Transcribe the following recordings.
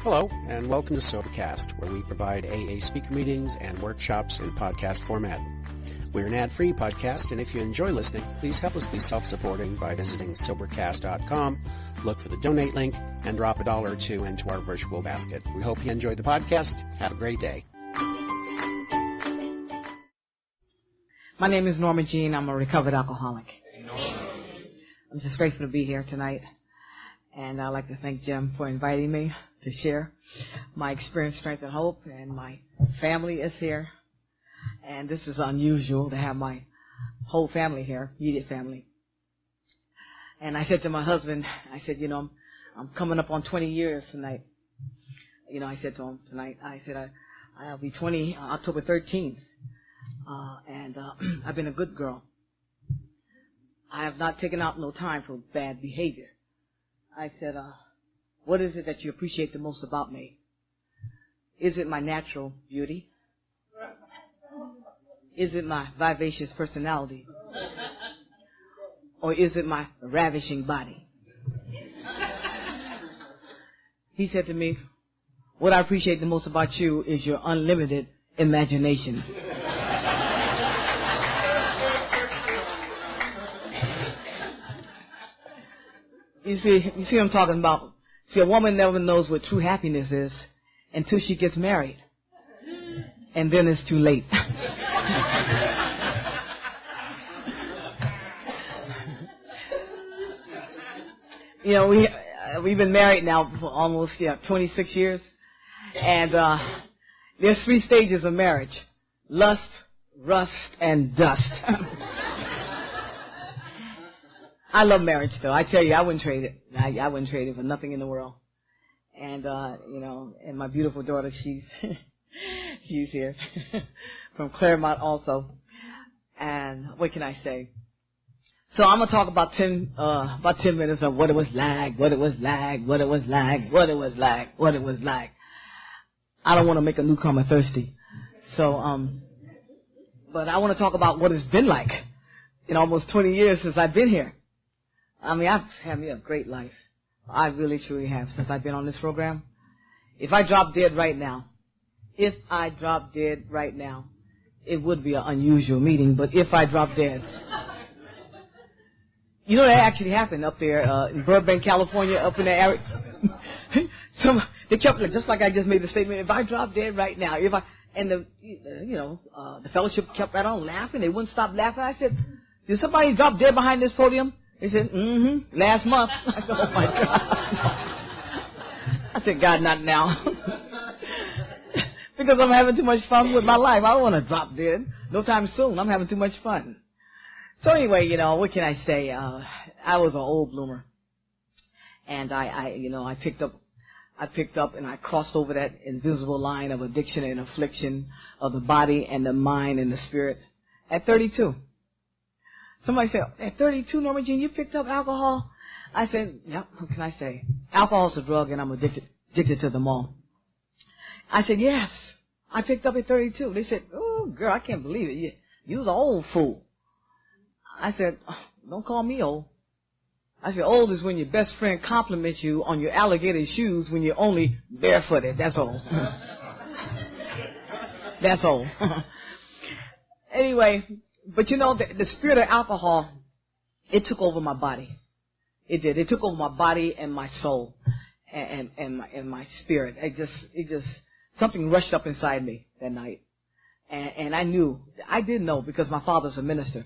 Hello, and welcome to Sobercast, where we provide AA speaker meetings and workshops in podcast format. We're an ad-free podcast, and if you enjoy listening, please help us be self-supporting by visiting Sobercast.com, look for the donate link, and drop $1 or $2 into our virtual basket. We hope you enjoy the podcast. Have a great day. My name is Norma Jean. I'm a recovered alcoholic. I'm just grateful to be here tonight, and I'd like to thank Jim for inviting me to share my experience, strength, and hope, and my family is here. And this is unusual to have my whole family here, immediate family. And I said to my husband, I said, I'm coming up on 20 years tonight. I said to him tonight, I said, I'll be 20 October 13th. And I've been a good girl. I have not taken out no time for bad behavior. I said, what is it that you appreciate the most about me? Is it my natural beauty? Is it my vivacious personality? Or is it my ravishing body? He said to me, what I appreciate the most about you is your unlimited imagination. You see what I'm talking about? See, a woman never knows what true happiness is until she gets married. And then it's too late. We've been married now for almost 26 years. And there's 3 stages of marriage: lust, rust, and dust. I love marriage, though. I tell you, I wouldn't trade it. I wouldn't trade it for nothing in the world. And, and my beautiful daughter, she's here from Claremont also. And what can I say? So I'm going to talk about 10 minutes of what it was like. I don't want to make a newcomer thirsty. So, but I want to talk about what it's been like in almost 20 years since I've been here. I've had me a great life. I really, truly have since I've been on this program. If I drop dead right now, it would be an unusual meeting, but if I drop dead. That actually happened up there in Burbank, California, up in that area. They kept, just like I just made the statement, if I drop dead right now, the fellowship kept right on laughing. They wouldn't stop laughing. I said, did somebody drop dead behind this podium? They said, last month. I said, oh my God. I said, God, not now. Because I'm having too much fun with my life. I don't want to drop dead. No time soon. I'm having too much fun. So anyway, what can I say? I was an old bloomer. And I picked up and I crossed over that invisible line of addiction and affliction of the body and the mind and the spirit at 32. Somebody said, at 32, Norma Jean, you picked up alcohol? I said, yep, what can I say? Alcohol's a drug and I'm addicted to them all. I said, yes, I picked up at 32. They said, oh, girl, I can't believe it. You was an old fool. I said, oh, don't call me old. I said, old is when your best friend compliments you on your alligator shoes when you're only barefooted. That's old. That's old. Anyway, but the spirit of alcohol, it took over my body. It did. It took over my body and my soul and my spirit. It just, something rushed up inside me that night. And I did know because my father's a minister.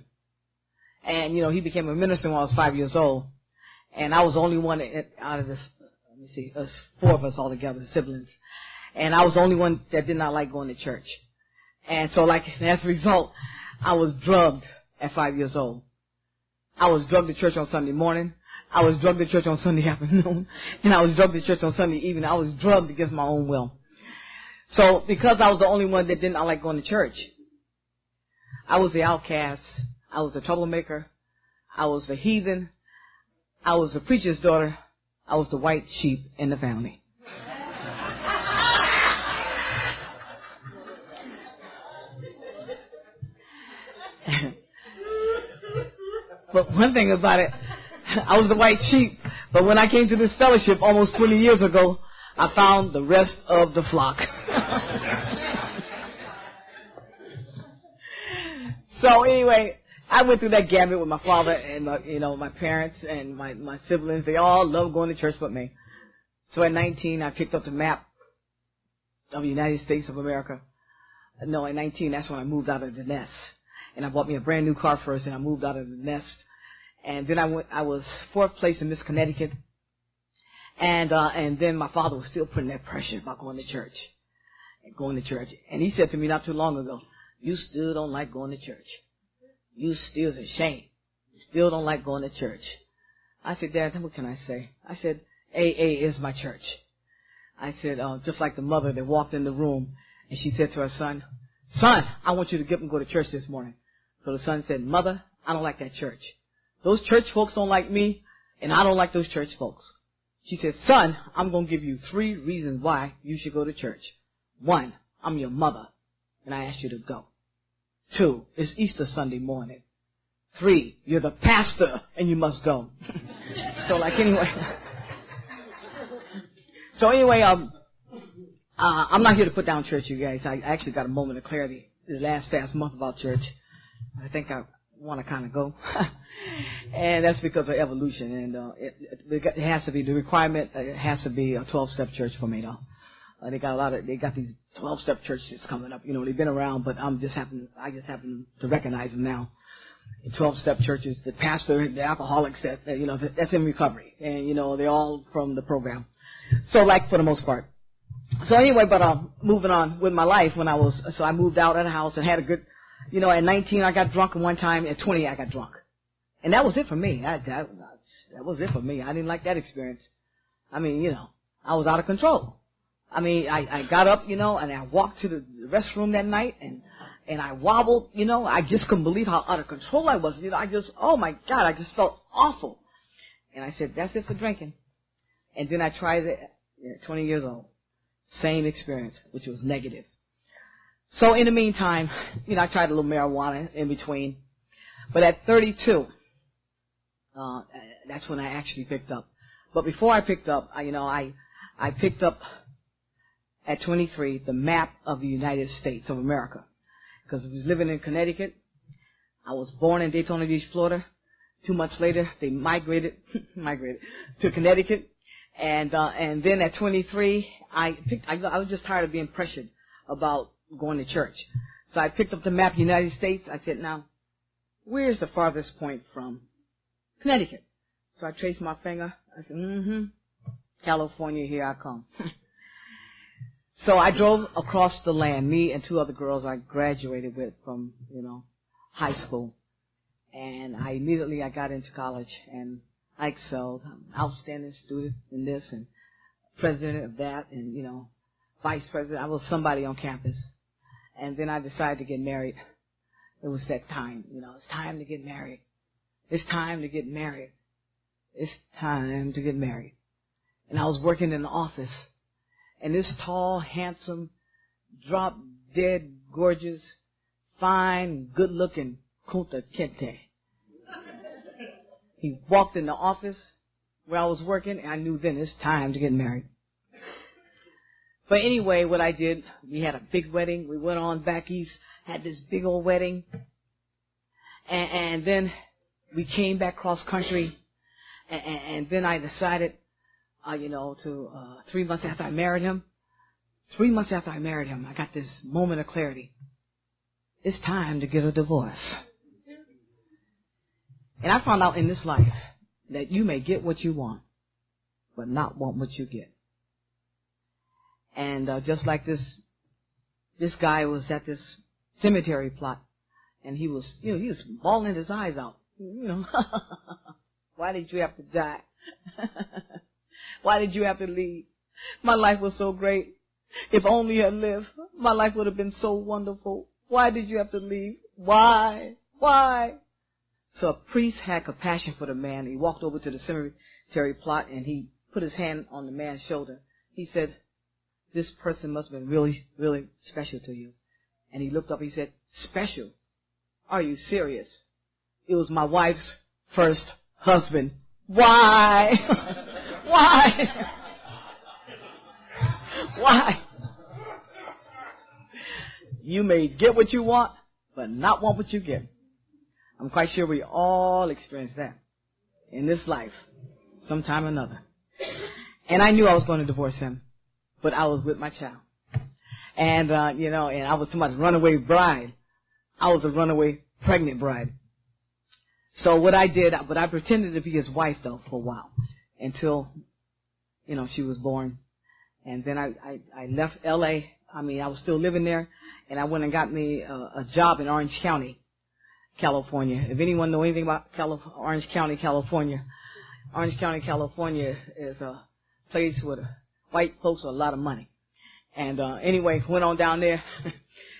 And, he became a minister when I was 5 years old. And I was the only one out of this, there's 4 of us all together, siblings. And I was the only one that did not like going to church. And so, as a result, I was drugged at 5 years old. I was drugged to church on Sunday morning. I was drugged to church on Sunday afternoon. And I was drugged to church on Sunday evening. I was drugged against my own will. So, because I was the only one that did not like going to church, I was the outcast. I was the troublemaker. I was the heathen. I was the preacher's daughter. I was the white sheep in the family. But one thing about it, I was the white sheep, but when I came to this fellowship almost 20 years ago, I found the rest of the flock. So anyway, I went through that gambit with my father and my parents and my siblings. They all loved going to church but me. So at 19, I picked up the map of the United States of America. No, at 19, that's when I moved out of the nest. And I bought me a brand new car first, and I moved out of the nest. And then I was fourth place in Miss Connecticut. And then my father was still putting that pressure about going to church. And he said to me not too long ago, "You still don't like going to church. You still is ashamed. You still don't like going to church." I said, "Dad, what can I say?" I said, "AA is my church." I said, just like the mother that walked in the room, and she said to her son, "Son, I want you to get up and go to church this morning." So the son said, "Mother, I don't like that church. Those church folks don't like me, and I don't like those church folks." She said, "Son, I'm going to give you 3 reasons why you should go to church. 1, I'm your mother, and I ask you to go. 2, it's Easter Sunday morning. 3, you're the pastor, and you must go." So anyway, I'm not here to put down church, you guys. I actually got a moment of clarity the last past month about church. I think I want to kind of go. And that's because of evolution. And it has to be, the requirement, it has to be a 12-step church for me, though. They got these 12-step churches coming up. They've been around, but I just happen to recognize them now. The 12-step churches, the pastor, the alcoholics, that's in recovery. And, they're all from the program. So, for the most part. So anyway, but moving on with my life, so I moved out of the house and had a good, at 19 I got drunk one time, at 20 I got drunk. And that was it for me. That was it for me. I didn't like that experience. I mean, I was out of control. I mean, I got up, and I walked to the restroom that night, and I wobbled, I just couldn't believe how out of control I was. Oh my God, I just felt awful. And I said, that's it for drinking. And then I tried it at 20 years old. Same experience, which was negative. So in the meantime, I tried a little marijuana in between. But at 32, that's when I actually picked up. But before I picked up, I picked up at 23 the map of the United States of America. Because I was living in Connecticut. I was born in Daytona Beach, Florida. 2 months later, they migrated to Connecticut. And then at 23, I was just tired of being pressured about going to church. So I picked up the map of the United States. I said, now, where's the farthest point from Connecticut? So I traced my finger. I said, California, here I come. So I drove across the land, me and 2 other girls I graduated with from, high school. And I immediately got into college, and I excelled. I'm an outstanding student in this and president of that and, vice president. I was somebody on campus. And then I decided to get married. It was that time, it's time to get married. It's time to get married. It's time to get married. And I was working in the office. And this tall, handsome, drop-dead, gorgeous, fine, good-looking Kunta Kinte. He walked in the office where I was working, and I knew then it's time to get married. But anyway, what I did, we had a big wedding. We went on back east, had this big old wedding. And then we came back cross country. And then I decided, 3 months after I married him, I got this moment of clarity. It's time to get a divorce. And I found out in this life that you may get what you want, but not want what you get. And just like this guy was at this cemetery plot, and he was bawling his eyes out. Why did you have to die? Why did you have to leave? My life was so great. If only I lived, my life would have been so wonderful. Why did you have to leave? Why? So a priest had compassion for the man. He walked over to the cemetery plot and he put his hand on the man's shoulder. He said, this person must have been really, really special to you. And he looked up, he said, special? Are you serious? It was my wife's first husband. Why? Why? Why? You may get what you want, but not want what you get. I'm quite sure we all experience that in this life, sometime or another. And I knew I was going to divorce him, but I was with my child. And, and I was somebody's runaway bride. I was a runaway pregnant bride. So what I did, but I pretended to be his wife, though, for a while, until, she was born. And then I left L.A. I was still living there, and I went and got me a job in Orange County, California. If anyone know anything about Orange County, California, Orange County, California is a place where the white folks have a lot of money. And anyway, went on down there,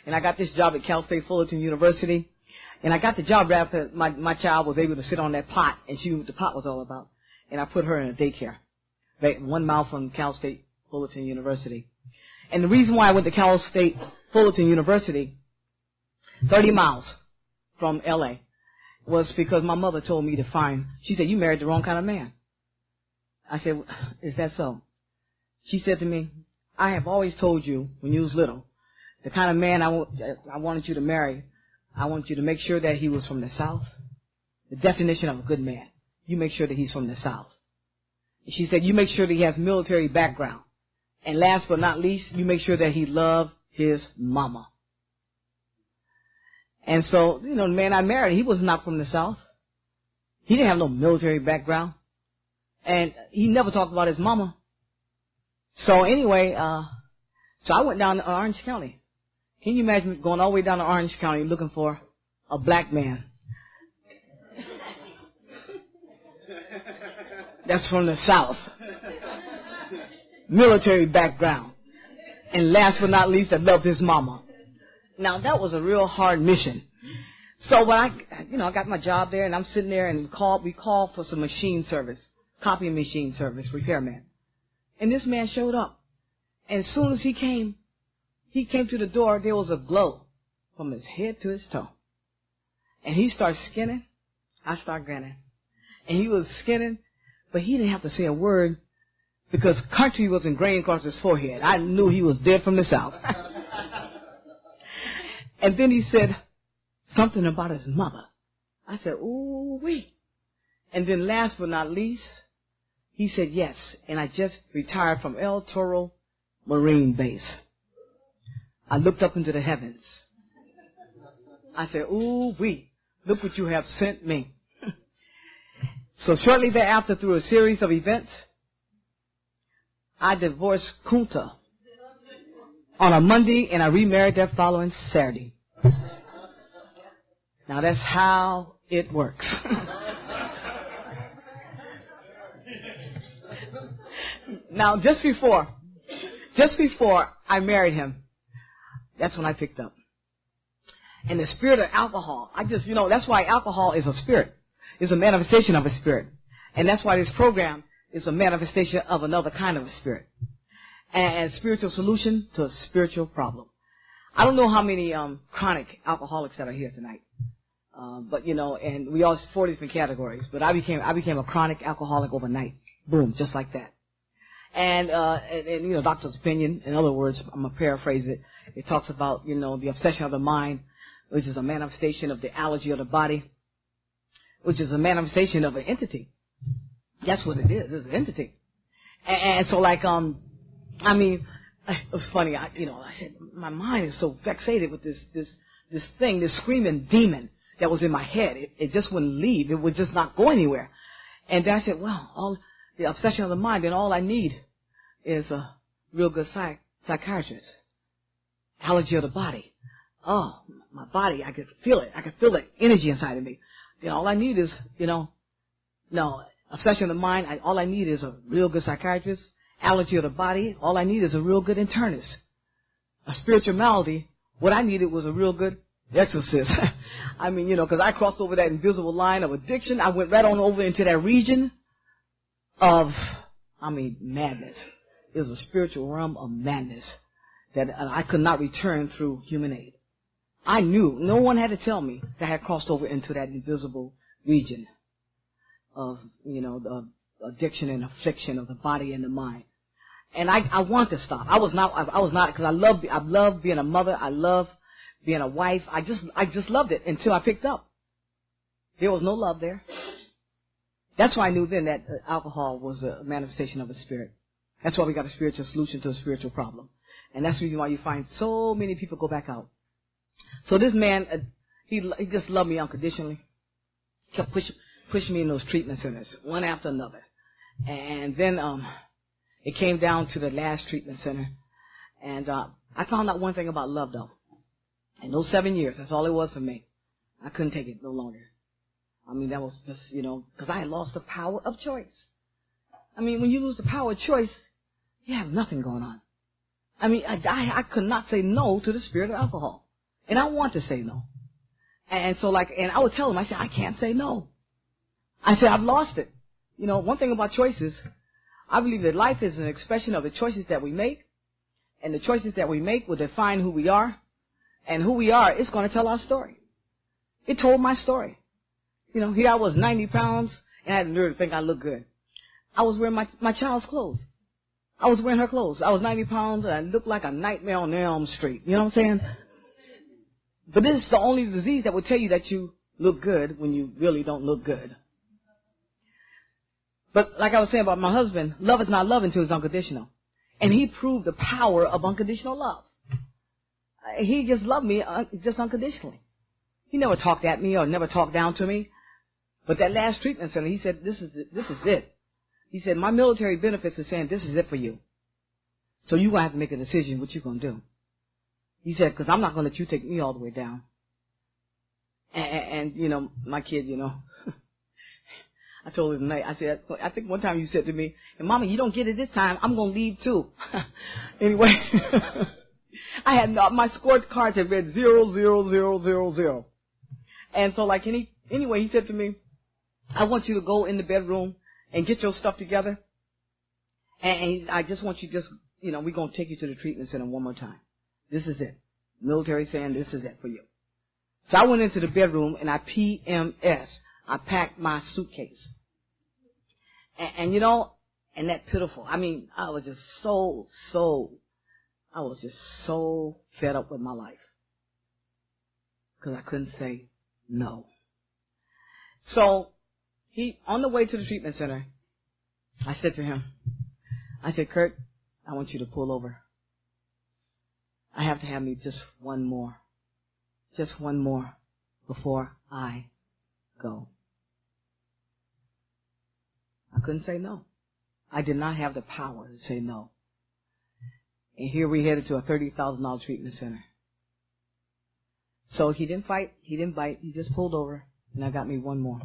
and I got this job at Cal State Fullerton University. And I got the job after my child was able to sit on that pot and see what the pot was all about. And I put her in a daycare, 1 mile from Cal State Fullerton University. And the reason why I went to Cal State Fullerton University, 30 miles from L.A., was because my mother told me to find, she said, you married the wrong kind of man. I said, is that so? She said to me, I have always told you when you was little, the kind of man I wanted you to marry, I want you to make sure that he was from the South. The definition of a good man, you make sure that he's from the South. She said, you make sure that he has military background. And last but not least, you make sure that he loved his mama. And so, the man I married, he was not from the South. He didn't have no military background. And he never talked about his mama. So anyway, so I went down to Orange County. Can you imagine going all the way down to Orange County looking for a black man that's from the South, military background, and last but not least, that loved his mama. Now, that was a real hard mission. So when I got my job there, and I'm sitting there, and we called for some machine service, copying machine service, repairman. And this man showed up. And as soon as he came to the door, there was a glow from his head to his toe. And he started skinning. I started grinning. And he was skinning, but he didn't have to say a word because country was ingrained across his forehead. I knew he was dead from the South. And then he said something about his mother. I said, ooh, wee. And then last but not least, he said yes. And I just retired from El Toro Marine Base. I looked up into the heavens. I said, ooh, wee, look what you have sent me. So shortly thereafter, through a series of events, I divorced Kunta on a Monday, and I remarried that following Saturday. Now that's how it works. Now, just before I married him, that's when I picked up. And the spirit of alcohol, that's why alcohol is a spirit. It's a manifestation of a spirit. And that's why this program is a manifestation of another kind of a spirit. And spiritual solution to a spiritual problem. I don't know how many chronic alcoholics that are here tonight. But and we all 4 different categories. But I became a chronic alcoholic overnight. Boom, just like that. And doctor's opinion, in other words, I'm going to paraphrase it. It talks about, the obsession of the mind, which is a manifestation of the allergy of the body, which is a manifestation of an entity. That's what it is. It's an entity. And so it was funny. I said, my mind is so vexated with this thing, this screaming demon that was in my head. It just wouldn't leave. It would just not go anywhere. And then I said, well, the obsession of the mind, then all I need is a real good psychiatrist. Allergy of the body. Oh, my body, I could feel it. I could feel the energy inside of me. Then all I need is, obsession of the mind, all I need is a real good psychiatrist. Allergy of the body, all I need is a real good internist. A spiritual malady, what I needed was a real good exorcist. Because I crossed over that invisible line of addiction. I went right on over into that region of, madness. It was a spiritual realm of madness that I could not return through human aid. I knew. No one had to tell me that I had crossed over into that invisible region of, the addiction and affliction of the body and the mind. And I want to stop. I was not, because I love being a mother. I love being a wife. I just loved it until I picked up. There was no love there. That's why I knew then that alcohol was a manifestation of a spirit. That's why we got a spiritual solution to a spiritual problem. And that's the reason why you find so many people go back out. So this man, he just loved me unconditionally. Kept pushing me in those treatment centers, one after another. And then it came down to the last treatment center. And I found out one thing about love, though. In those 7 years, that's all it was for me. I couldn't take it no longer. I mean, that was just, because I had lost the power of choice. I mean, when you lose the power of choice, you have nothing going on. I mean, I could not say no to the spirit of alcohol. And I want to say no. And so, and I would tell him, I said, I can't say no. I said, I've lost it. One thing about choices, I believe that life is an expression of the choices that we make. And the choices that we make will define who we are. And who we are is going to tell our story. It told my story. Here I was 90 pounds, and I had the nerve to think I looked good. I was wearing my child's clothes. I was wearing her clothes. I was 90 pounds, and I looked like a nightmare on Elm Street. You know what I'm saying? But this is the only disease that will tell you that you look good when you really don't look good. But like I was saying about my husband, love is not love until it's unconditional. And he proved the power of unconditional love. He just loved me just unconditionally. He never talked at me or never talked down to me. But that last treatment center, he said, this is it. He said, my military benefits are saying this is it for you. So you're going to have to make a decision what you're going to do. He said, because I'm not going to let you take me all the way down. And my kid, I told him tonight, I said, I think one time you said to me, and Mama, you don't get it this time, I'm going to leave too. Anyway, I had my scorecards had read 0, 0, 0, 0, 0. And so anyway, he said to me, I want you to go in the bedroom and get your stuff together. And I just want you we're going to take you to the treatment center one more time. This is it. Military saying this is it for you. So I went into the bedroom and I PMS. I packed my suitcase. And that pitiful. I mean, I was just so fed up with my life. Because I couldn't say no. So, on the way to the treatment center, I said to him, Kurt, I want you to pull over. I have to have me just one more before I go. I couldn't say no. I did not have the power to say no. And here we headed to a $30,000 treatment center. So he didn't fight, he didn't bite, he just pulled over, and I got me one more.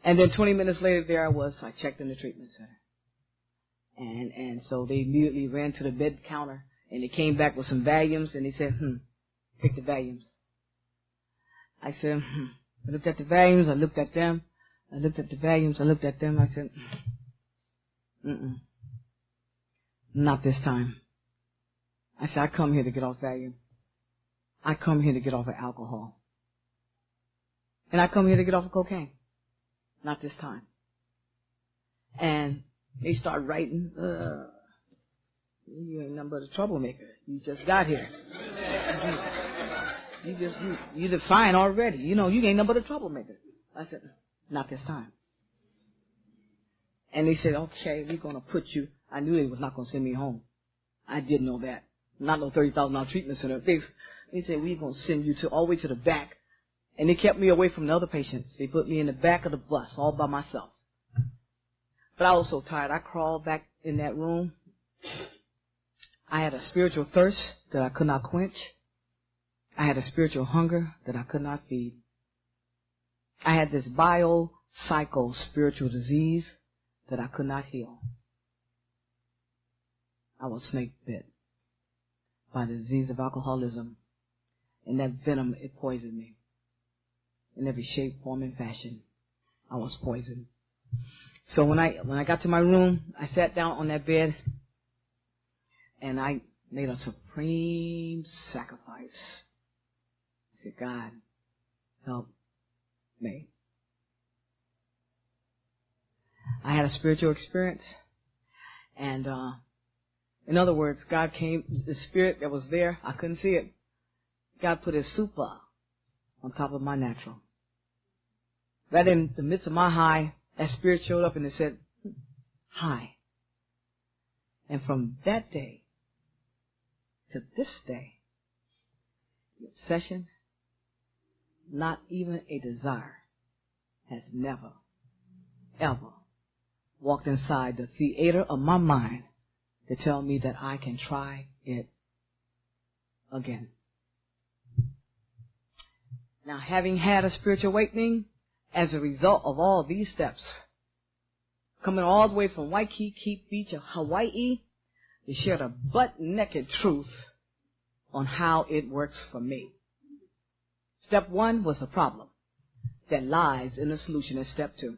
And then 20 minutes later, there I checked in the treatment center. And so they immediately ran to the bed counter, and they came back with some Valiums, and they said, take the Valiums. I said, I looked at the Valiums, I looked at them, I looked at the Valiums, I looked at them, I said, not this time. I said, I come here to get off Valium. I come here to get off of alcohol. And I come here to get off of cocaine. Not this time. And they start writing, you ain't nothing but a troublemaker. You just got here. You defined already. You ain't nothing but a troublemaker. I said, not this time. And they said, okay, we're going to put you. I knew they was not going to send me home. I did know that. Not no $30,000 treatment center. They said, we're going to send you all the way to the back. And they kept me away from the other patients. They put me in the back of the bus all by myself. But I was so tired. I crawled back in that room. I had a spiritual thirst that I could not quench. I had a spiritual hunger that I could not feed. I had this bio-psycho spiritual disease that I could not heal. I was snake bit by the disease of alcoholism. And that venom, it poisoned me. In every shape, form, and fashion, I was poisoned. So when I got to my room, I sat down on that bed, and I made a supreme sacrifice. I said, God, help me. I had a spiritual experience, And in other words, God came, the spirit that was there, I couldn't see it. God put his super on top of my natural. Right in the midst of my high, that spirit showed up and it said, hi. And from that day to this day, the obsession, not even a desire, has never, ever walked inside the theater of my mind to tell me that I can try it again. Now, having had a spiritual awakening as a result of all these steps, coming all the way from Waikiki Beach of Hawaii, to share the butt-naked truth on how it works for me. Step 1 was the problem that lies in the solution in step 2.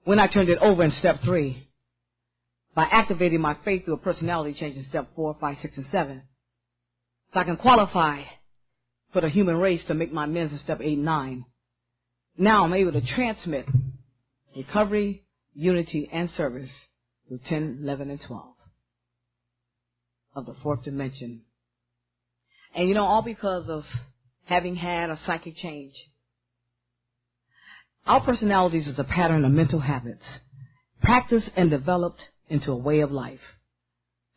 When I turned it over in step 3, by activating my faith through a personality change in step 4, 5, 6, and 7, so I can qualify for the human race to make my amends in step 8 and 9. Now I'm able to transmit recovery, unity, and service through 10, 11, and 12 of the fourth dimension. And you know, all because of having had a psychic change. Our personalities is a pattern of mental habits, practiced and developed into a way of life.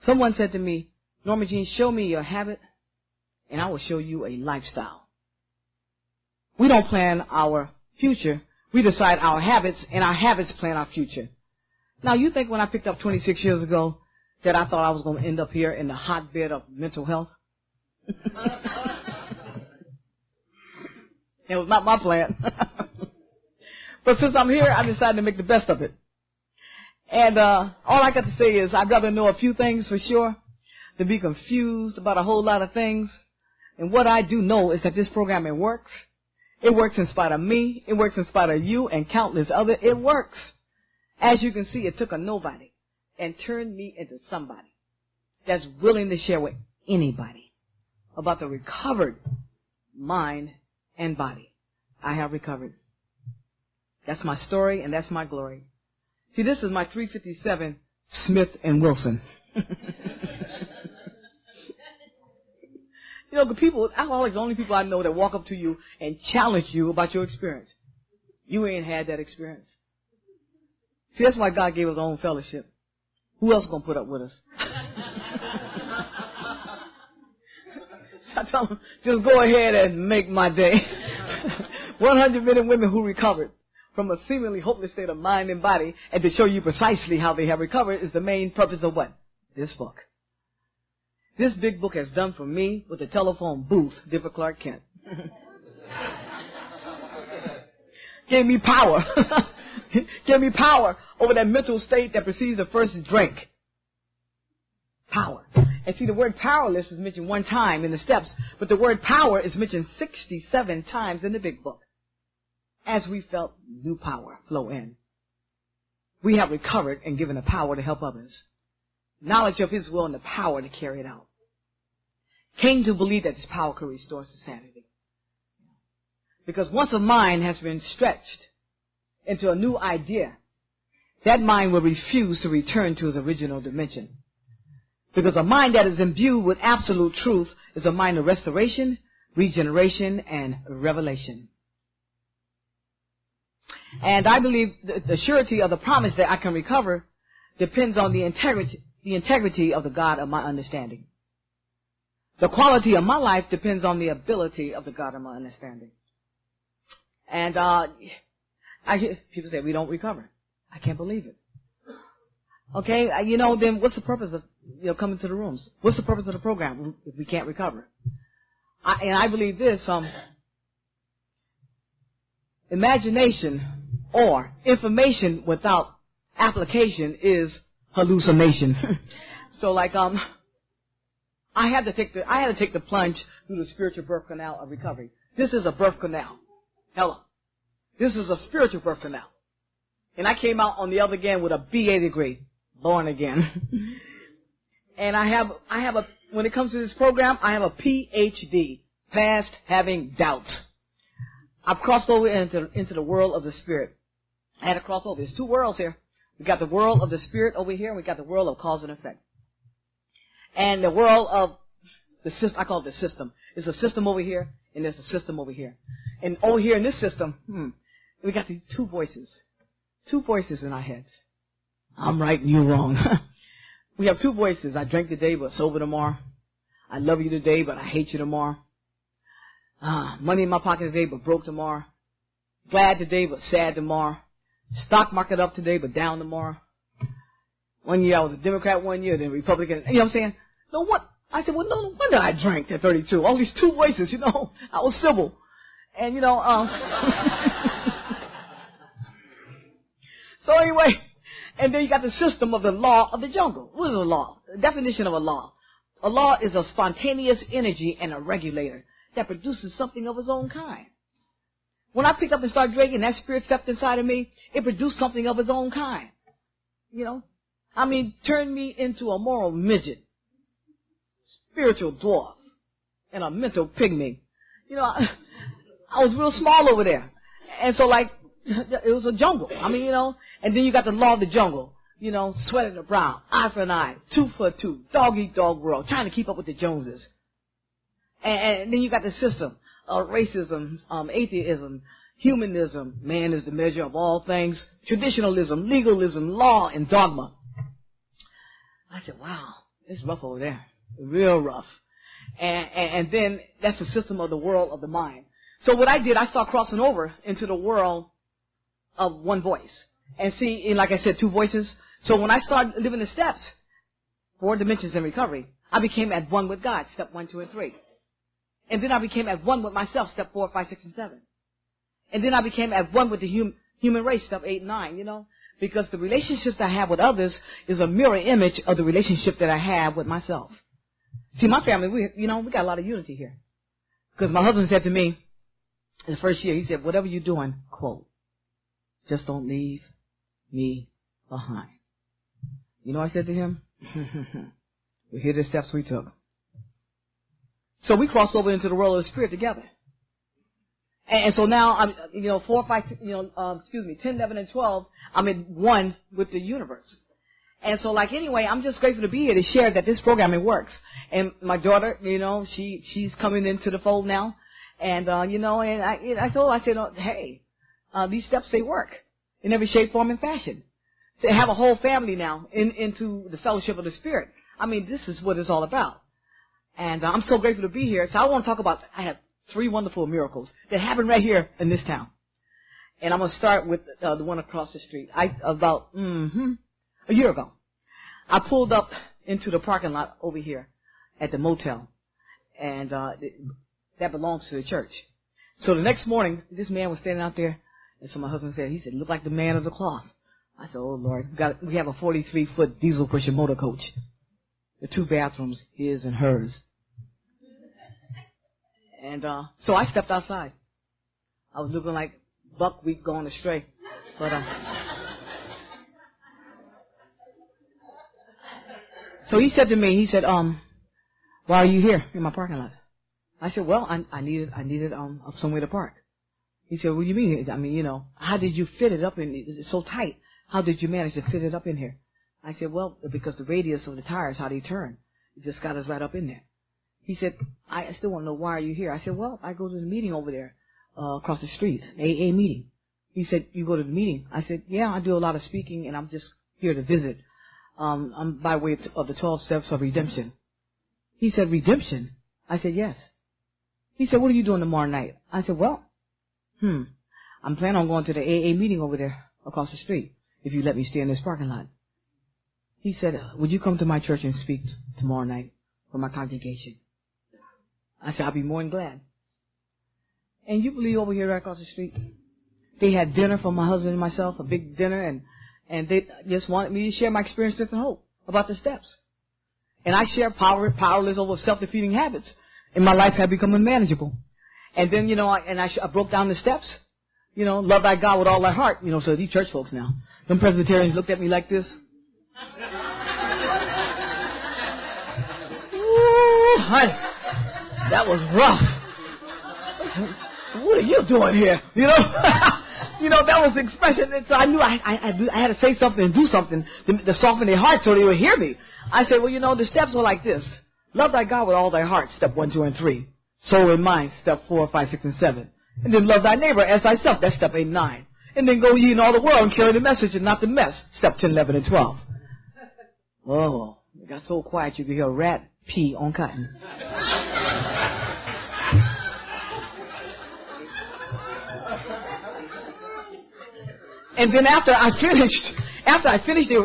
Someone said to me, Norma Jean, show me your habit, and I will show you a lifestyle. We don't plan our future. We decide our habits, and our habits plan our future. Now, you think when I picked up 26 years ago that I thought I was going to end up here in the hotbed of mental health? It was not my plan. But since I'm here, I decided to make the best of it. And all I got to say is I'd rather know a few things for sure than be confused about a whole lot of things. And what I do know is that this program, it works. It works in spite of me. It works in spite of you and countless others. It works. As you can see, it took a nobody and turned me into somebody that's willing to share with anybody about the recovered mind and body. I have recovered. That's my story and that's my glory. See, this is my 357 Smith and Wilson. You know, the people, alcoholics are the only people I know that walk up to you and challenge you about your experience. You ain't had that experience. See, that's why God gave us our own fellowship. Who else is going to put up with us? I tell them, just go ahead and make my day. 100 men and women who recovered from a seemingly hopeless state of mind and body, and to show you precisely how they have recovered is the main purpose of what? This book. This big book has done for me what the telephone booth did for Clark Kent. Gave me power. Gave me power over that mental state that precedes the first drink. Power. And see, the word powerless is mentioned one time in the steps, but the word power is mentioned 67 times in the big book. As we felt new power flow in, we have recovered and given the power to help others. Knowledge of his will and the power to carry it out. Came to believe that this power could restore sanity. Because once a mind has been stretched into a new idea, that mind will refuse to return to its original dimension. Because a mind that is imbued with absolute truth is a mind of restoration, regeneration, and revelation. And I believe the surety of the promise that I can recover depends on the integrity of the God of my understanding. The quality of my life depends on the ability of the God of my understanding. And I hear people say, we don't recover. I can't believe it. Okay, you know, then what's the purpose of coming to the rooms? What's the purpose of the program if we can't recover? And I believe this, imagination or information without application is hallucination. So like I had to take the plunge through the spiritual birth canal of recovery. This is a birth canal. Hello. This is a spiritual birth canal. And I came out on the other end with a BA degree, born again. And I have a when it comes to this program, I have a PhD, past having doubt. I've crossed over into the world of the spirit. I had to cross over. There's two worlds here. We got the world of the spirit over here, and we got the world of cause and effect. And the world of the system, I call it the system. There's a system over here, and there's a system over here. And over here in this system, we got these two voices in our heads. I'm right and you're wrong. We have two voices. I drank today, but sober tomorrow. I love you today, but I hate you tomorrow. Money in my pocket today, but broke tomorrow. Glad today, but sad tomorrow. Stock market up today, but down tomorrow. 1 year I was a Democrat, 1 year then Republican. You know what I'm saying? No, what? I said, well, no wonder I drank at 32. All these two voices, you know. I was civil. And, you know, so anyway, and then you got the system of the law of the jungle. What is a law? The definition of a law. A law is a spontaneous energy and a regulator that produces something of its own kind. When I picked up and started drinking, that spirit stepped inside of me, it produced something of its own kind. You know? I mean, turned me into a moral midget, spiritual dwarf, and a mental pygmy. You know, I was real small over there. And so, like, it was a jungle. I mean, you know, and then you got the law of the jungle. You know, sweat in the brown, eye for an eye, tooth for a tooth, dog eat dog world, trying to keep up with the Joneses. And then you got the system of racism, atheism, humanism, man is the measure of all things, traditionalism, legalism, law, and dogma. I said, wow, it's rough over there, real rough. And then that's the system of the world of the mind. So what I did, I started crossing over into the world of one voice. And see, like I said, two voices. So when I started living the steps, 4 dimensions in recovery, I became at one with God, step 1, 2, and 3. And then I became at one with myself, step 4, 5, 6, and 7. And then I became at one with the human race, step 8 and 9, you know. Because the relationships I have with others is a mirror image of the relationship that I have with myself. See, my family, we got a lot of unity here. Because my husband said to me, in the first year, he said, whatever you're doing, quote, just don't leave me behind. You know what I said to him? Well, here are the steps we took. So we crossed over into the world of the spirit together. And so now, I'm, 4, 5, 10, 11, and 12, I'm in one with the universe. And so, like, anyway, I'm just grateful to be here to share that this programming works. And my daughter, she's coming into the fold now. And, and I told her, I said, hey, these steps, they work in every shape, form, and fashion. To have a whole family now into the fellowship of the Spirit. I mean, this is what it's all about. And I'm so grateful to be here. So I want to talk about, I have 3 wonderful miracles that happened right here in this town. And I'm going to start with the one across the street. About a year ago, I pulled up into the parking lot over here at the motel. And that belongs to the church. So the next morning, this man was standing out there. And so my husband said, he said, look like the man of the cloth. I said, oh, Lord, we have a 43-foot diesel pusher motor coach. The 2 bathrooms, his and hers. And so I stepped outside. I was looking like buckwheat gone astray. But so he said to me, he said, why are you here in my parking lot? I said, well, I needed somewhere to park. He said, what do you mean? I mean, how did you fit it up in? It's so tight. How did you manage to fit it up in here? I said, well, because the radius of the tires, how they turn, it just got us right up in there. He said, I still want to know, why are you here? I said, well, I go to the meeting over there across the street, AA meeting. He said, you go to the meeting? I said, yeah, I do a lot of speaking, and I'm just here to visit. I'm by way of the 12 steps of redemption. He said, redemption? I said, yes. He said, what are you doing tomorrow night? I said, well, I'm planning on going to the AA meeting over there across the street, if you let me stay in this parking lot. He said, would you come to my church and speak tomorrow night for my congregation? I said, I'll be more than glad. And you believe over here right across the street, they had dinner for my husband and myself, a big dinner, and they just wanted me to share my experience, strength, and hope about the steps. And I share powerless over self-defeating habits, and my life had become unmanageable. And then, I broke down the steps. Love thy God with all thy heart. So these church folks now, them Presbyterians looked at me like this. Ooh, honey, that was rough. What are you doing here? that was the expression. And so I knew I had to say something and do something to soften their heart so they would hear me. I said, well, the steps are like this. Love thy God with all thy heart, step 1, 2, and 3. Soul and mind, step 4, 5, 6, and 7. And then love thy neighbor as thyself, that's step 8 and 9. And then go ye in all the world and carry the message and not the mess, step 10, 11, and 12. Oh, it got so quiet you could hear a rat pee on cotton. And then after I finished,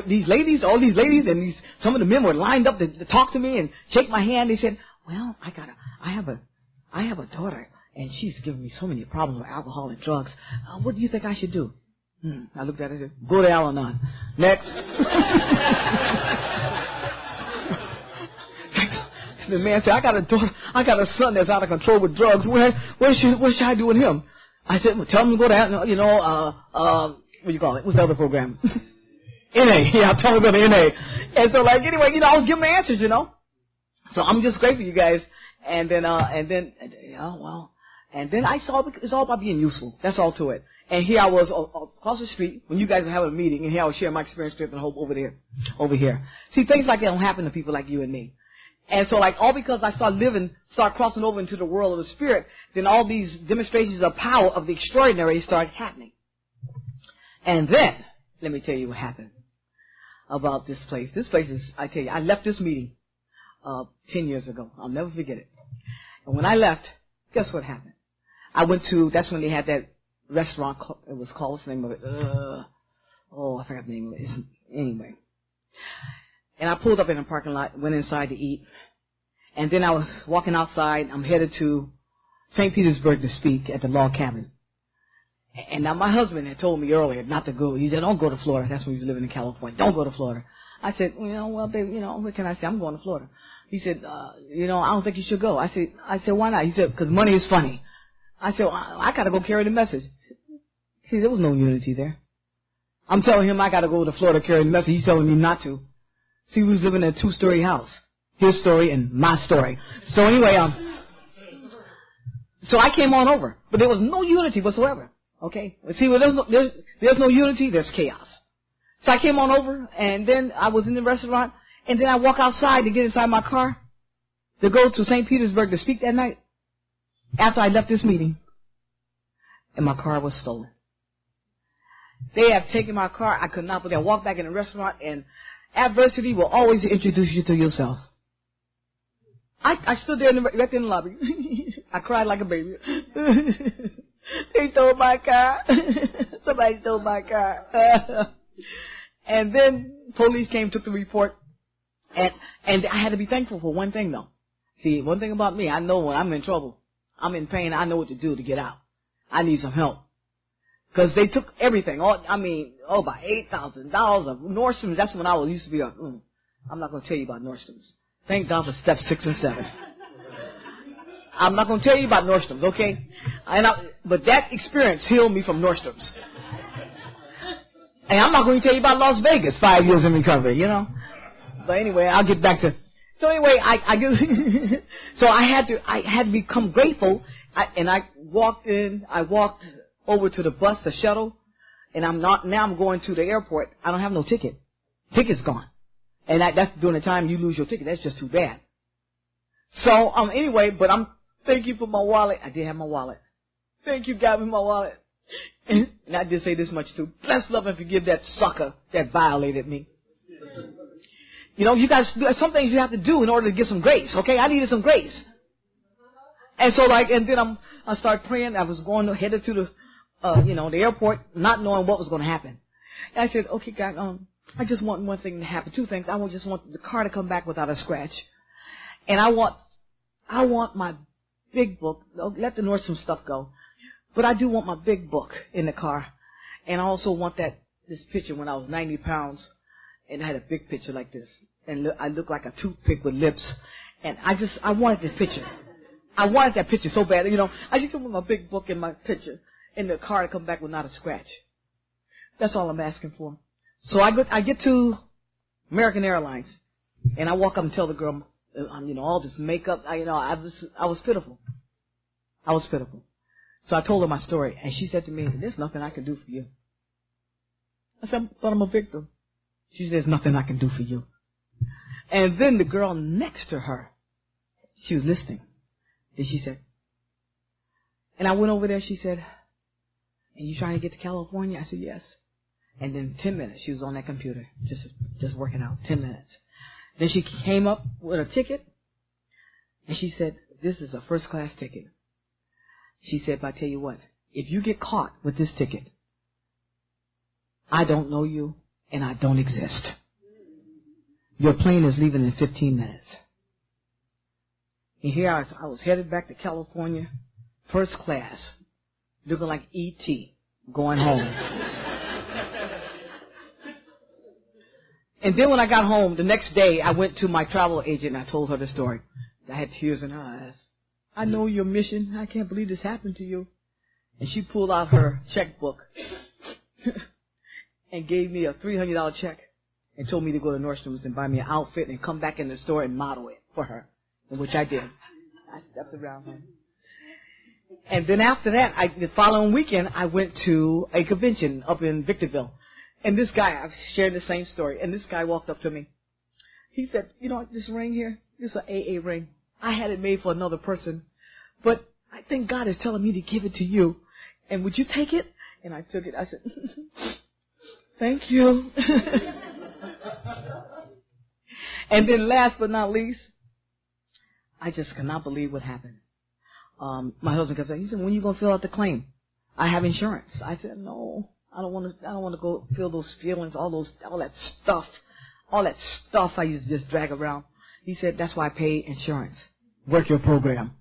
these ladies, all these ladies, and some of the men were lined up to talk to me and shake my hand. They said, well, I have a daughter, and she's giving me so many problems with alcohol and drugs. What do you think I should do? I looked at her and said, go to Al-Anon. Next. The man said, I got a daughter, I got a son that's out of control with drugs. What should I do with him? I said, well, tell him to go to, what do you call it? What's the other program? NA. Yeah, tell him to go to NA. And so, anyway, I was giving my answers, So I'm just grateful, you guys. And then I saw it's all about being useful. That's all to it. And here I was across the street when you guys were having a meeting, and here I was sharing my experience, strength, and hope over here. See, things like that don't happen to people like you and me. And so, all because I start crossing over into the world of the spirit, then all these demonstrations of power of the extraordinary start happening. And then, let me tell you what happened about this place. This place is, I tell you, I left this meeting 10 years ago. I'll never forget it. And when I left, guess what happened? I went to, that's when they had that restaurant, it was called, what's the name of it? I forgot the name of it. Anyway. And I pulled up in the parking lot, went inside to eat. And then I was walking outside. I'm headed to St. Petersburg to speak at the log cabin. And now my husband had told me earlier not to go. He said, don't go to Florida. That's when he was living in California. Don't go to Florida. I said, well, babe, what can I say? I'm going to Florida. He said, I don't think you should go. I said, why not? He said, because money is funny. I said, well, I got to go carry the message. See, there was no unity there. I'm telling him I got to go to Florida carry the message. He's telling me not to. See, we was living in a 2-story house. His story and my story. So anyway, so I came on over. But there was no unity whatsoever. Okay? See, well, there's no unity, there's chaos. So I came on over, and then I was in the restaurant, and then I walk outside to get inside my car to go to St. Petersburg to speak that night after I left this meeting. And my car was stolen. They have taken my car. I could not believe it. I walked back in the restaurant, and adversity will always introduce you to yourself. I stood there right in the lobby. I cried like a baby. They stole my car. Somebody stole my car. And then police came, took the report, and I had to be thankful for one thing, though. See, one thing about me, I know when I'm in trouble, I'm in pain, I know what to do to get out. I need some help. Because they took everything. About $8,000 of Nordstrom's. That's when I used to be I'm not going to tell you about Nordstrom's. Thank God for step 6 and 7. I'm not going to tell you about Nordstrom's, okay? But that experience healed me from Nordstrom's. And I'm not going to tell you about Las Vegas, 5 years in recovery, But anyway, I'll get back to. So anyway, so I had to become grateful. I walked over to the bus, the shuttle, and now I'm going to the airport. I don't have no ticket. Ticket's gone. And that's during the time you lose your ticket. That's just too bad. So, anyway, but thank you for my wallet. I did have my wallet. Thank you, God, for my wallet. And I did say this much too. Bless, love, and forgive that sucker that violated me. You guys, some things you have to do in order to get some grace, okay? I needed some grace. And so, and then I started praying. I was headed to the airport, not knowing what was going to happen. And I said, okay, God, I just want one thing to happen. 2 things. I just want the car to come back without a scratch. And I want my big book. Let the Nordstrom stuff go. But I do want my big book in the car. And I also want this picture when I was 90 pounds. And I had a big picture like this. And I looked like a toothpick with lips. And I wanted the picture. I wanted that picture so bad. I just want my big book and my picture in the car to come back without a scratch. That's all I'm asking for. So I get to American Airlines. And I walk up and tell the girl, all this makeup, I was pitiful. I was pitiful. So I told her my story, and she said to me, there's nothing I can do for you. I said, but I'm a victim. She said, there's nothing I can do for you. And then the girl next to her, she was listening. And she said, and I went over there, she said, and you trying to get to California? I said, yes. And then 10 minutes, she was on that computer, just working out, 10 minutes. Then she came up with a ticket, and she said, this is a first-class ticket. She said, but I tell you what, if you get caught with this ticket, I don't know you, and I don't exist. Your plane is leaving in 15 minutes. And here I was headed back to California, first class, looking like E.T., going home. And then when I got home, the next day, I went to my travel agent and I told her the story. I had tears in her eyes. I know your mission. I can't believe this happened to you. And she pulled out her checkbook and gave me a $300 check and told me to go to Nordstrom's and buy me an outfit and come back in the store and model it for her, which I did. I stepped around her. And then after that, the following weekend, I went to a convention up in Victorville. And this guy, I've shared the same story, and this guy walked up to me. He said, you know, this ring here, this is an AA ring. I had it made for another person, but I think God is telling me to give it to you. And would you take it? And I took it. I said, thank you. And then last but not least, I just cannot believe what happened. My husband kept saying, he said, when are you going to fill out the claim? I have insurance. I said, no, I don't want to go feel those feelings, all that stuff I used to just drag around. He said, that's why I pay insurance. Work your program.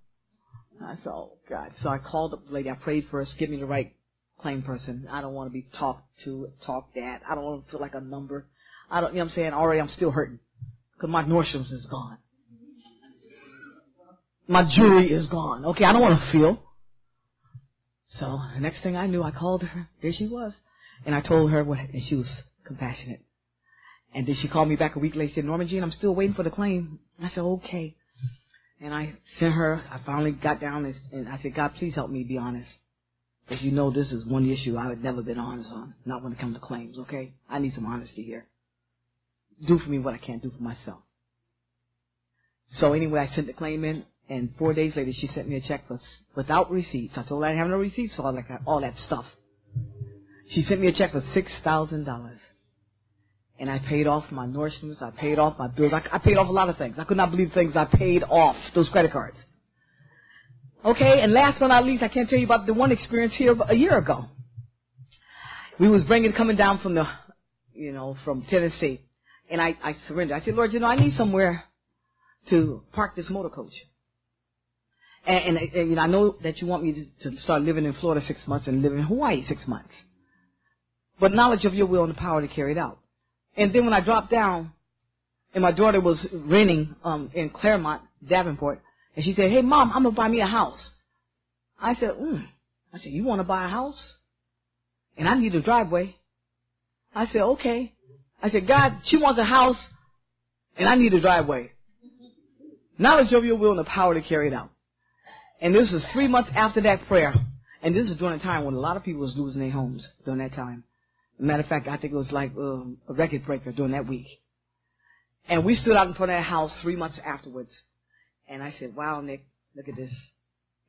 I said, oh, God. So I called up the lady. I prayed first, give me the right claim person. I don't want to be talked at. I don't want to feel like a number. You know what I'm saying? Already I'm still hurting because my Nordstrom's is gone. My jewelry is gone. Okay, I don't want to feel. So the next thing I knew, I called her. There she was. And I told her what, and she was compassionate. And then she called me back a week later. She said, Norma Jean, I'm still waiting for the claim. I said, okay. And I sent her, I finally got down and I said, God, please help me be honest. Because you know this is one issue I would never been honest on. Not when it comes to claims, okay? I need some honesty here. Do for me what I can't do for myself. So anyway, I sent the claim in. And 4 days later, she sent me a check without receipts. I told her I didn't have no receipts for all that stuff. She sent me a check for $6,000. And I paid off my Nordstrom's. I paid off my bills. I paid off a lot of things. I could not believe the things I paid off, those credit cards. Okay, and last but not least, I can't tell you about the one experience here a year ago. We was coming down from from Tennessee. And I surrendered. I said, Lord, I need somewhere to park this motor coach. And I know that you want me to start living in Florida 6 months and live in Hawaii 6 months. But knowledge of your will and the power to carry it out. And then when I dropped down, and my daughter was renting in Claremont, Davenport, and she said, hey, Mom, I'm going to buy me a house. I said, you want to buy a house? And I need a driveway. I said, okay. I said, God, she wants a house, and I need a driveway. Knowledge of your will and the power to carry it out. And this was 3 months after that prayer. And this is during a time when a lot of people was losing their homes during that time. Matter of fact, I think it was like a record breaker during that week. And we stood out in front of that house 3 months afterwards. And I said, wow, Nick, look at this.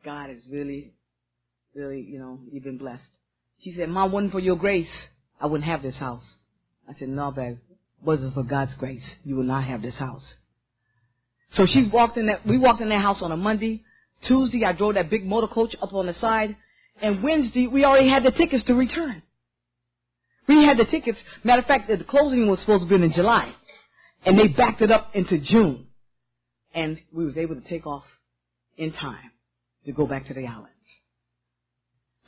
God is really, really, you've been blessed. She said, Mom, wasn't for your grace, I wouldn't have this house. I said, no, babe, wasn't for God's grace, you will not have this house. So we walked in that house on a Monday. Tuesday, I drove that big motor coach up on the side. And Wednesday, we already had the tickets to return. We had the tickets. Matter of fact, the closing was supposed to be in July. And they backed it up into June. And we was able to take off in time to go back to the islands.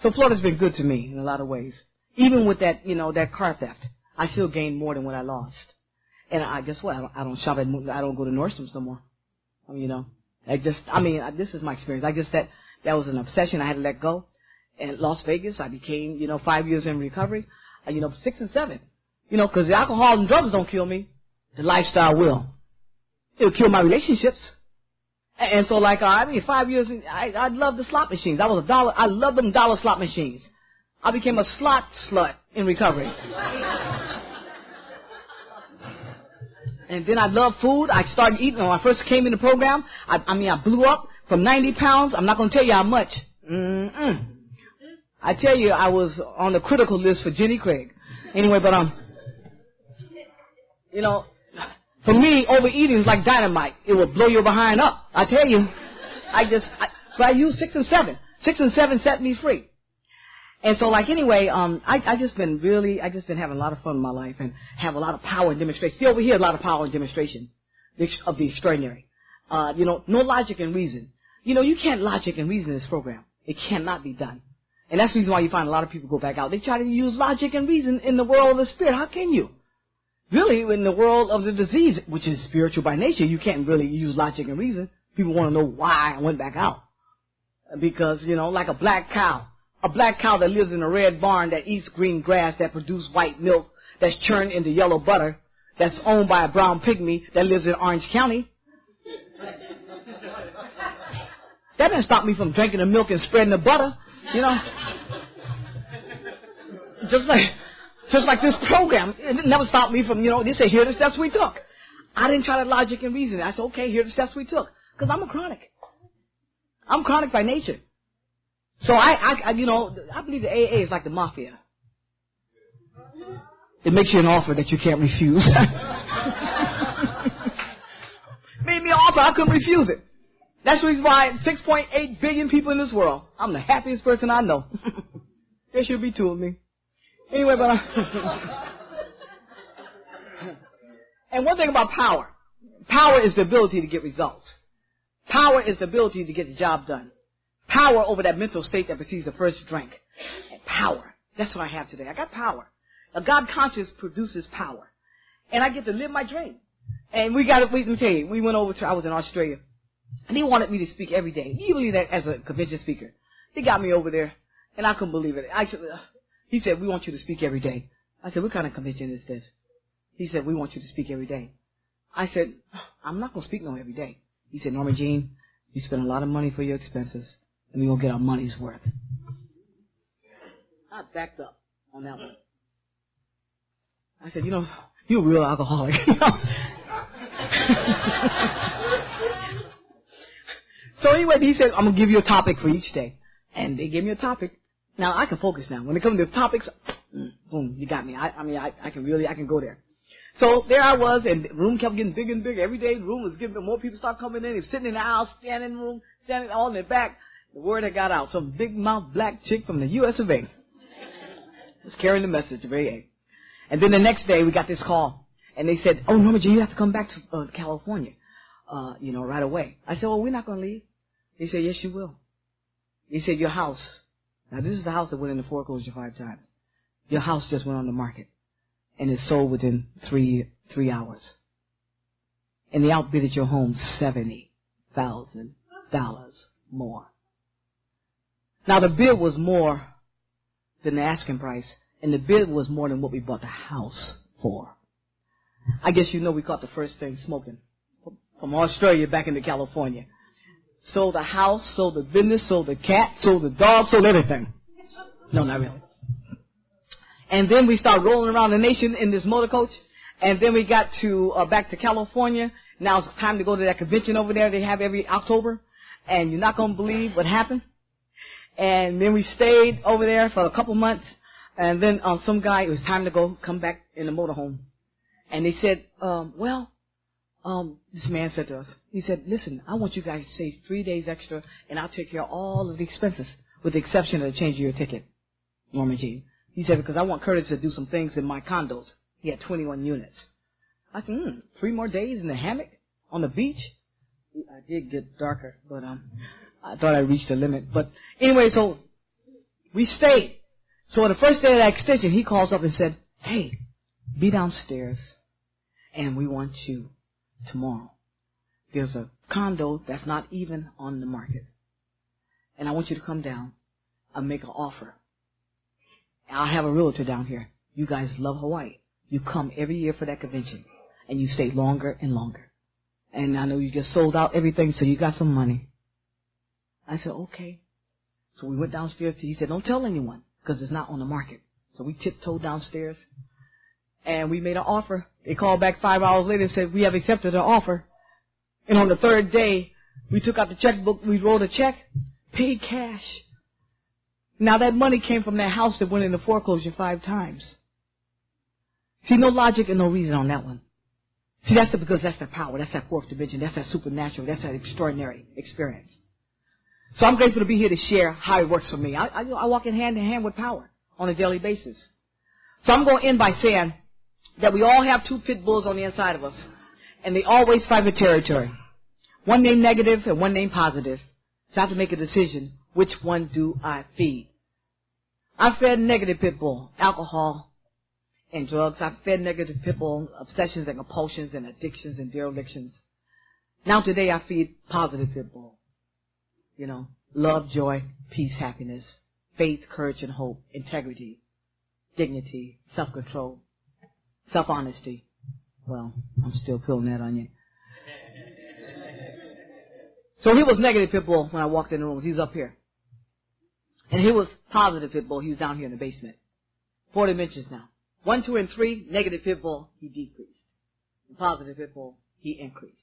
So Florida's been good to me in a lot of ways. Even with that, that car theft, I still gained more than what I lost. And guess what? I don't shop I don't go to Nordstrom's no more. This is my experience. That was an obsession I had to let go. And Las Vegas, I became, 5 years in recovery, 6 and 7. Because the alcohol and drugs don't kill me. The lifestyle will. It'll kill my relationships. And so, like, 5 years, I loved the slot machines. I loved them dollar slot machines. I became a slot slut in recovery. And then I loved food. I started eating. When I first came in the program, I blew up from 90 pounds. I'm not going to tell you how much. I tell you, I was on the critical list for Jenny Craig. Anyway, but, you know, for me, overeating is like dynamite. It will blow your behind up. I tell you. But I used 6 and 7. 6 and 7 set me free. And so, like, anyway, I just been having a lot of fun in my life and have a lot of power and demonstration. See, over here, a lot of power and demonstration of the extraordinary. You know, no logic and reason. You know, you can't logic and reason in this program. It cannot be done. And that's the reason why you find a lot of people go back out. They try to use logic and reason in the world of the spirit. How can you? Really, in the world of the disease, which is spiritual by nature, you can't really use logic and reason. People want to know why I went back out. Because, you know, like a black cow. A black cow that lives in a red barn that eats green grass, that produces white milk, that's churned into yellow butter, that's owned by a brown pygmy that lives in Orange County. That didn't stop me from drinking the milk and spreading the butter, you know. Just like this program, it never stopped me from, you know, they say, here are the steps we took. I didn't try to logic and reason. I said, okay, here are the steps we took. Because I'm a chronic. I'm chronic by nature. So I believe the AA is like the mafia. It makes you an offer that you can't refuse. Made me an offer, I couldn't refuse it. That's the reason why 6.8 billion people in this world. I'm the happiest person I know. There should be 2 of me. Anyway, but and one thing about power. Power is the ability to get results. Power is the ability to get the job done. Power over that mental state that precedes the first drink. And power. That's what I have today. I got power. A God conscious produces power. And I get to live my dream. And let me tell you, I was in Australia. And he wanted me to speak every day. You believe that as a convention speaker. He got me over there. And I couldn't believe it. He said, we want you to speak every day. I said, what kind of convention is this? He said, we want you to speak every day. I said, I'm not going to speak no every day. He said, Norma Jean, you spend a lot of money for your expenses. And we're going to get our money's worth. I backed up on that one. I said, you know, you're a real alcoholic. So anyway, he said, I'm going to give you a topic for each day. And they gave me a topic. Now, I can focus now. When it comes to topics, boom, you got me. I can go there. So there I was, and the room kept getting bigger and bigger. Every day the room was getting, more people started coming in. They were sitting in the aisle, standing in the room, standing all in the back. The word had got out. Some big mouth black chick from the U.S. of A. was carrying the message of AA. And then the next day we got this call. And they said, oh, Norma Jean, you have to come back to California, right away. I said, well, we're not going to leave. They said, yes, you will. They said, your house. Now, this is the house that went into foreclosure 5 times. Your house just went on the market. And it sold within 3 hours. And they outbidded your home $70,000 more. Now, the bid was more than the asking price. And the bid was more than what we bought the house for. I guess you know we caught the first thing smoking from Australia back into California. Sold the house, sold the business, sold the cat, sold the dog, sold everything. No, not really. And then we started rolling around the nation in this motor coach. And then we got to back to California. Now it's time to go to that convention over there they have every October. And you're not going to believe what happened. And then we stayed over there for a couple months. And then some guy, it was time to come back in the motorhome. And they said, this man said to us, he said, listen, I want you guys to stay 3 days extra, and I'll take care of all of the expenses, with the exception of the change of your ticket, Norma Jean. He said, because I want Curtis to do some things in my condos. He had 21 units. I said, 3 more days in the hammock on the beach? I did get darker, but I thought I reached the limit. But anyway, so we stayed. So on the first day of that extension, he calls up and said, hey, be downstairs, and we want you tomorrow. There's a condo that's not even on the market. And I want you to come down and make an offer. I'll have a realtor down here. You guys love Hawaii. You come every year for that convention. And you stay longer and longer. And I know you just sold out everything, so you got some money. I said, okay. So we went downstairs. He said, don't tell anyone, because it's not on the market. So we tiptoed downstairs, and we made an offer. They called back 5 hours later and said, we have accepted an offer. And on the third day, we took out the checkbook, we wrote a check, paid cash. Now that money came from that house that went into foreclosure 5 times. See, no logic and no reason on that one. See, because that's that power, that's that fourth dimension, that's that supernatural, that's that extraordinary experience. So I'm grateful to be here to share how it works for me. I walk in hand with power on a daily basis. So I'm going to end by saying that we all have 2 pit bulls on the inside of us, and they always fight for territory. One named negative and one named positive. So I have to make a decision. Which one do I feed? I fed negative pit bull, alcohol and drugs. I fed negative pit bull, obsessions and compulsions and addictions and derelictions. Now today I feed positive pit bull. You know, love, joy, peace, happiness, faith, courage and hope, integrity, dignity, self-control, self-honesty. Well, I'm still peeling that onion. So he was negative pit bull when I walked in the room. He was up here. And he was positive pit bull. He was down here in the basement. 4 dimensions now. 1, 2, and 3, negative pit bull, he decreased. And positive pit bull, he increased.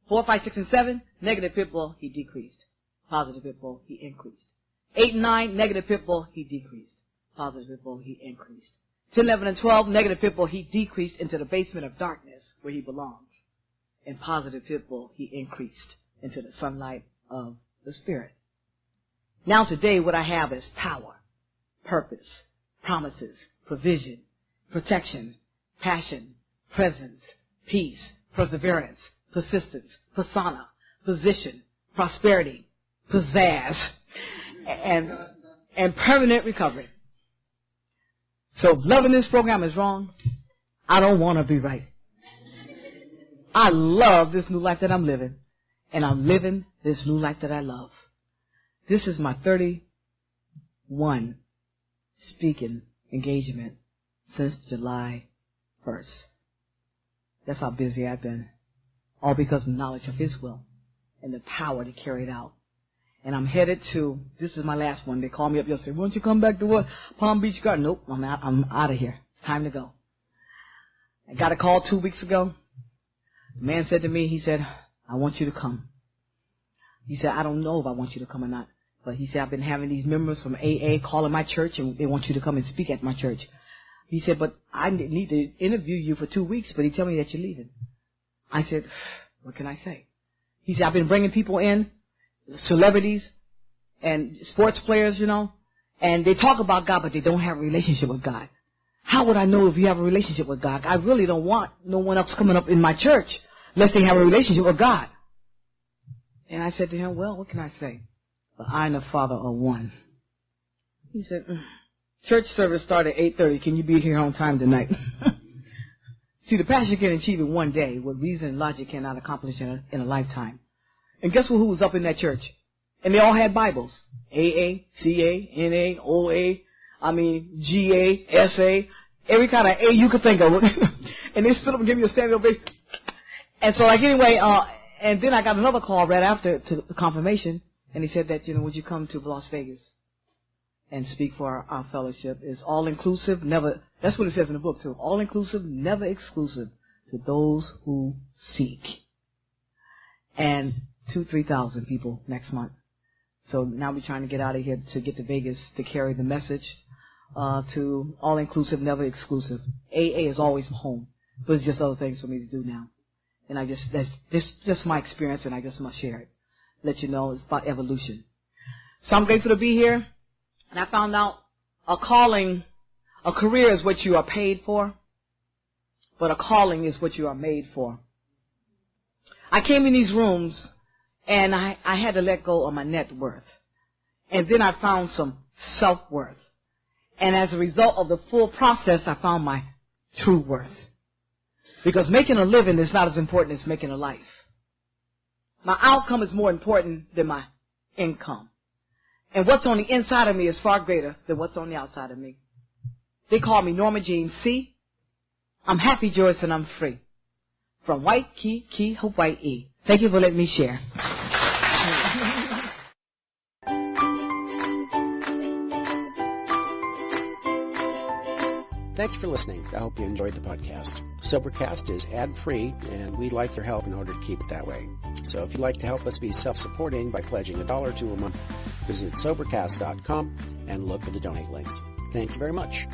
4, 5, 6, and 7, negative pit bull, he decreased. Positive pit bull, he increased. 8 and 9, negative pit bull, he decreased. Positive pit bull, he increased. 10, 11, and 12, negative pit bull, he decreased into the basement of darkness where he belongs. And positive pit bull, he increased into the sunlight of the Spirit. Now today what I have is power, purpose, promises, provision, protection, passion, presence, peace, perseverance, persistence, persona, position, prosperity, pizzazz, and permanent recovery. So if loving this program is wrong, I don't want to be right. I love this new life that I'm living, and I'm living this new life that I love. This is my 31 speaking engagement since July 1st. That's how busy I've been. All because of knowledge of His will and the power to carry it out. And I'm headed to, this is my last one. They called me up yesterday. Won't you come back to what? Palm Beach Garden? Nope, I'm out of here. It's time to go. I got a call 2 weeks ago. The man said to me, he said, I want you to come. He said, I don't know if I want you to come or not. But he said, I've been having these members from AA calling my church, and they want you to come and speak at my church. He said, but I need to interview you for 2 weeks, but he told me that you're leaving. I said, what can I say? He said, I've been bringing people in, celebrities and sports players, you know, and they talk about God, but they don't have a relationship with God. How would I know if you have a relationship with God? I really don't want no one else coming up in my church unless they have a relationship with God. And I said to him, well, what can I say? But I and the Father are one. He said, church service started at 8:30. Can you be here on time tonight? See, the pastor can achieve in one day what reason and logic cannot accomplish in a lifetime. And guess who was up in that church? And they all had Bibles. AA, CA, NA, OA, GA, SA, every kind of A you could think of. And they stood up and gave me a standing ovation. And so anyway, and then I got another call right after to the confirmation. And he said that, would you come to Las Vegas and speak for our fellowship? It's all-inclusive, never, that's what it says in the book too. All-inclusive, never exclusive to those who seek. And 2,000-3,000 people next month. So now we're trying to get out of here to get to Vegas to carry the message to all-inclusive, never exclusive. AA is always home, but it's just other things for me to do now. And that's just my experience, and I just must share it. Let you know it's about evolution. So I'm grateful to be here. And I found out a career is what you are paid for, but a calling is what you are made for. I came in these rooms, and I had to let go of my net worth. And then I found some self-worth. And as a result of the full process, I found my true worth. Because making a living is not as important as making a life. My outcome is more important than my income. And what's on the inside of me is far greater than what's on the outside of me. They call me Norma Jean C. I'm happy, joyous, and I'm free. from Waikiki, Hawaii. Thank you for letting me share. Thanks for listening. I hope you enjoyed the podcast. Sobercast is ad-free, and we'd like your help in order to keep it that way. So if you'd like to help us be self-supporting by pledging $1 or $2 a month, visit Sobercast.com and look for the donate links. Thank you very much.